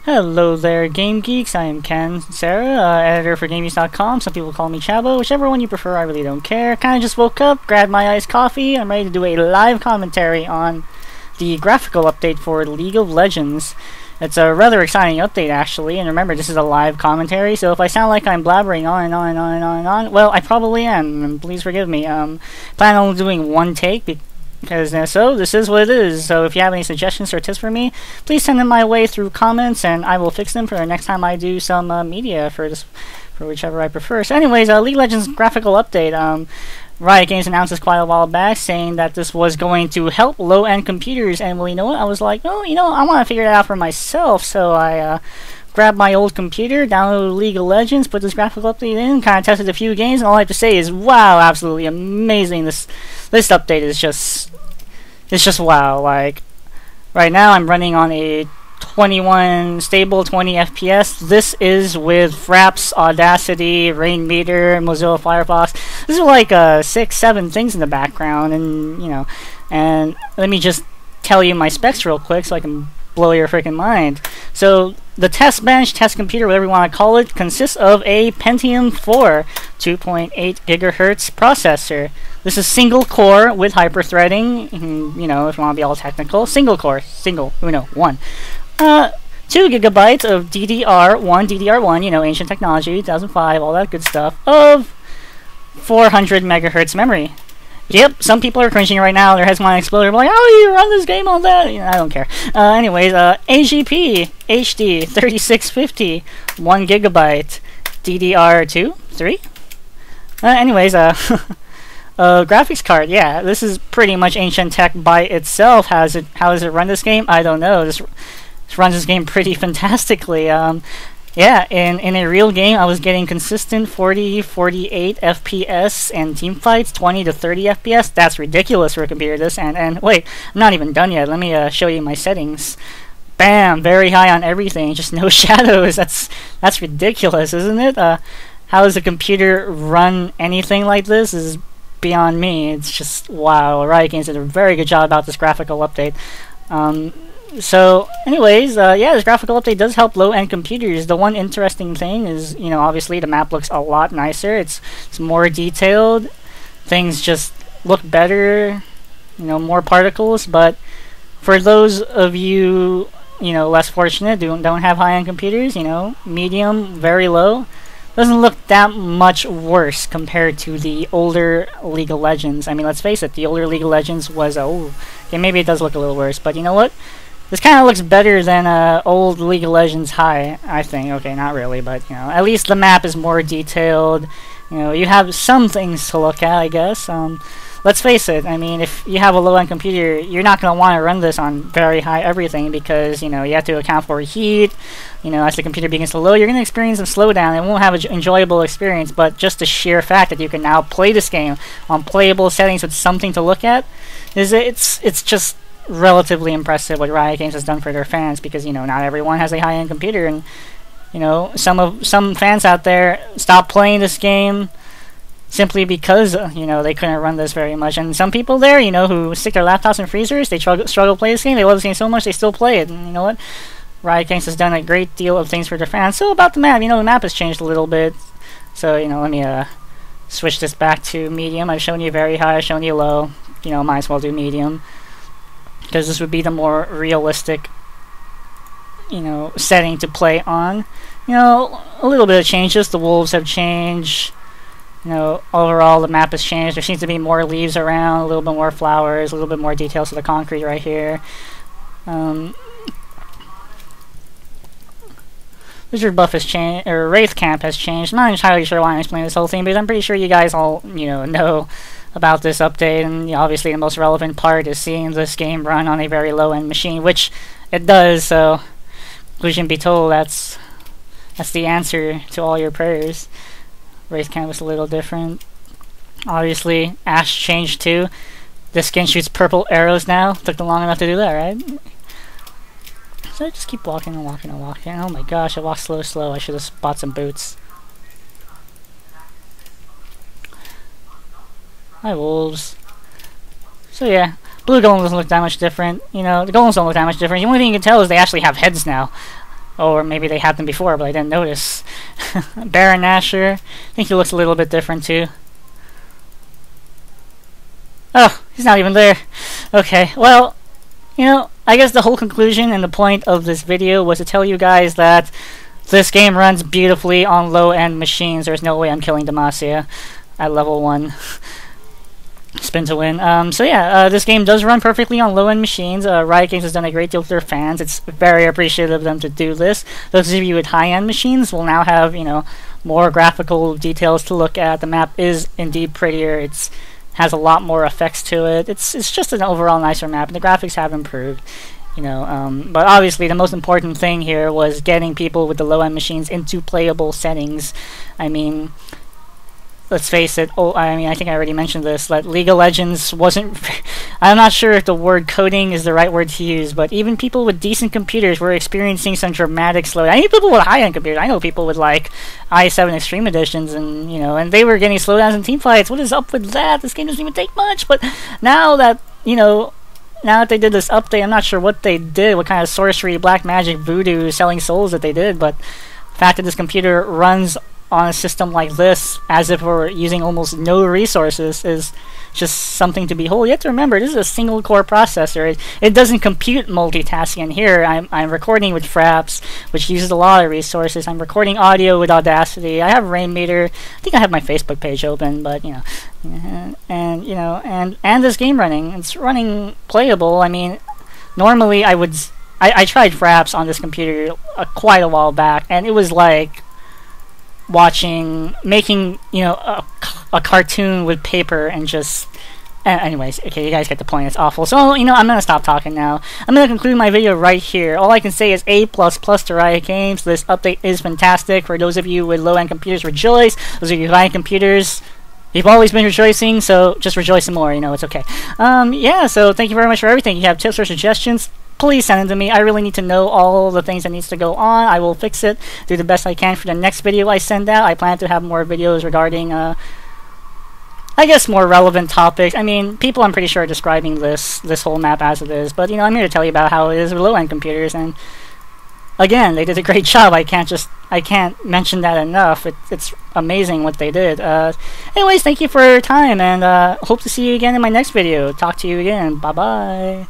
Hello there, Gamegeex. I am Ken Serra, editor for Gamegeex.com. Some people call me Chaobo. Whichever one you prefer, I really don't care. Kinda just woke up, grabbed my iced coffee. I'm ready to do a live commentary on the graphical update for League of Legends. It's a rather exciting update, actually. And remember, this is a live commentary, so if I sound like I'm blabbering on and on and on and on and on, well, I probably am, and please forgive me. Plan on doing one take, because so this is what it is. So if you have any suggestions or tips for me, please send them my way through comments, and I will fix them for the next time I do some media for whichever I prefer. So anyways, League of Legends graphical update. Riot Games announced this quite a while back, saying that this was going to help low-end computers, and well, you know what, I was like, oh, you know, I want to figure it out for myself, so I grabbed my old computer, downloaded League of Legends, put this graphical update in, kind of tested a few games, and all I have to say is, wow, absolutely amazing. This update is just wow. Like, right now I'm running on a 21 stable 20 FPS. This is with Fraps, Audacity, Rainmeter, Mozilla Firefox. This is like 6-7 things in the background, and you know, and let me just tell you my specs real quick so I can blow your freaking mind. So the test bench, test computer, whatever you want to call it, consists of a Pentium 4 2.8 gigahertz processor. This is single core with hyper-threading, you know, if you want to be all technical. Single core, one. 2 gigabytes of DDR1, you know, ancient technology, 2005, all that good stuff, of 400 megahertz memory. Yep, some people are cringing right now, their heads want to explode, they're like, how do you run this game on that? You know, I don't care. Anyways, AGP HD 3650, 1 gigabyte, DDR2, 3? Graphics card, yeah, this is pretty much ancient tech by itself. How does it run this game? I don't know. This runs this game pretty fantastically. Yeah, in a real game, I was getting consistent 40, 48 FPS, and team fights 20 to 30 FPS. That's ridiculous for a computer. And wait, I'm not even done yet. Let me show you my settings. Bam, very high on everything, just no shadows. That's ridiculous, isn't it? How does a computer run anything like this is beyond me. It's just wow. Riot Games did a very good job about this graphical update. So anyways, yeah, this graphical update does help low-end computers. The one interesting thing is, you know, obviously the map looks a lot nicer. It's more detailed. Things just look better. You know, more particles. But for those of you, you know, less fortunate, don't have high-end computers, you know, medium, very low, doesn't look that much worse compared to the older League of Legends. I mean, let's face it, the older League of Legends was, okay, maybe it does look a little worse, but you know what? This kind of looks better than old League of Legends High, I think. Okay, not really, but, you know, at least the map is more detailed. You know, you have some things to look at, I guess. Let's face it, I mean, if you have a low-end computer, you're not going to want to run this on very high everything because, you know, you have to account for heat. You know, as the computer begins to load, you're going to experience a slowdown. It won't have an enjoyable experience, but just the sheer fact that you can now play this game on playable settings with something to look at, it's just relatively impressive what Riot Games has done for their fans, because, you know, not everyone has a high-end computer, and, you know, some fans out there stop playing this game simply because, you know, they couldn't run this very much. And some people there, you know, who stick their laptops in freezers, they struggle to play this game, they love this game so much, they still play it. And you know what? Riot Games has done a great deal of things for their fans. So about the map, you know, the map has changed a little bit. So, you know, let me switch this back to medium. I've shown you very high, I've shown you low. You know, might as well do medium, because this would be the more realistic, you know, setting to play on. You know, a little bit of changes. The wolves have changed. You know, overall the map has changed. There seems to be more leaves around, a little bit more flowers, a little bit more details to the concrete right here. Wizard buff has changed, or Wraith camp has changed. I'm not entirely sure why I'm explaining this whole thing, but I'm pretty sure you guys all, you know about this update, and you know, obviously the most relevant part is seeing this game run on a very low-end machine, which it does, so conclusion be told, that's the answer to all your prayers. Wraith camp was a little different. Obviously, Ash changed too. This skin shoots purple arrows now. Took them long enough to do that, right? So I just keep walking and walking and walking. Oh my gosh, I walk slow. I should have bought some boots. Hi, wolves. So yeah, blue golem doesn't look that much different. You know, the golems don't look that much different. The only thing you can tell is they actually have heads now. Or maybe they had them before, but I didn't notice. Baron Nashor. I think he looks a little bit different too. Oh, he's not even there. Okay, well, you know, I guess the whole conclusion and the point of this video was to tell you guys that this game runs beautifully on low-end machines. There's no way I'm killing Demacia at level 1. Spin to win. So yeah, this game does run perfectly on low-end machines. Riot Games has done a great deal for their fans. It's very appreciative of them to do this. Those of you with high-end machines will now have, you know, more graphical details to look at. The map is indeed prettier. It's has a lot more effects to it. It's just an overall nicer map, and the graphics have improved. You know, but obviously the most important thing here was getting people with the low-end machines into playable settings. I mean, let's face it, I think I already mentioned this, that League of Legends wasn't... I'm not sure if the word coding is the right word to use, but even people with decent computers were experiencing some dramatic slowdown. I know people with high-end computers. I know people with, like, i7 Extreme Editions, and, you know, and they were getting slowdowns in teamfights. What is up with that? This game doesn't even take much, but now that, you know... Now that they did this update, I'm not sure what they did, what kind of sorcery, black magic, voodoo, selling souls that they did, but the fact that this computer runs on a system like this as if we're using almost no resources is just something to behold. You have to remember, this is a single core processor. It doesn't compute multitasking. Here I'm recording with Fraps, which uses a lot of resources. I'm recording audio with Audacity. I have Rainmeter. I think I have my Facebook page open, but you know, and this game running, it's running playable. I mean, normally I tried Fraps on this computer quite a while back, and it was like making, you know, a cartoon with paper and just... anyways, okay, you guys get the point. It's awful. So, you know, I'm gonna stop talking now. I'm gonna conclude my video right here. All I can say is A++ to Riot Games. This update is fantastic. For those of you with low-end computers, rejoice. Those of you with high-end computers, you've always been rejoicing, so just rejoice some more. You know, it's okay. Yeah, so thank you very much for everything. If you have tips or suggestions, please send them to me. I really need to know all the things that needs to go on. I will fix it, do the best I can for the next video I send out. I plan to have more videos regarding, I guess, more relevant topics. I mean, people, I'm pretty sure, are describing this whole map as it is, but, you know, I'm here to tell you about how it is with low-end computers, and again, they did a great job. I can't mention that enough. It's amazing what they did. Anyways, thank you for your time, and hope to see you again in my next video. Talk to you again. Bye-bye.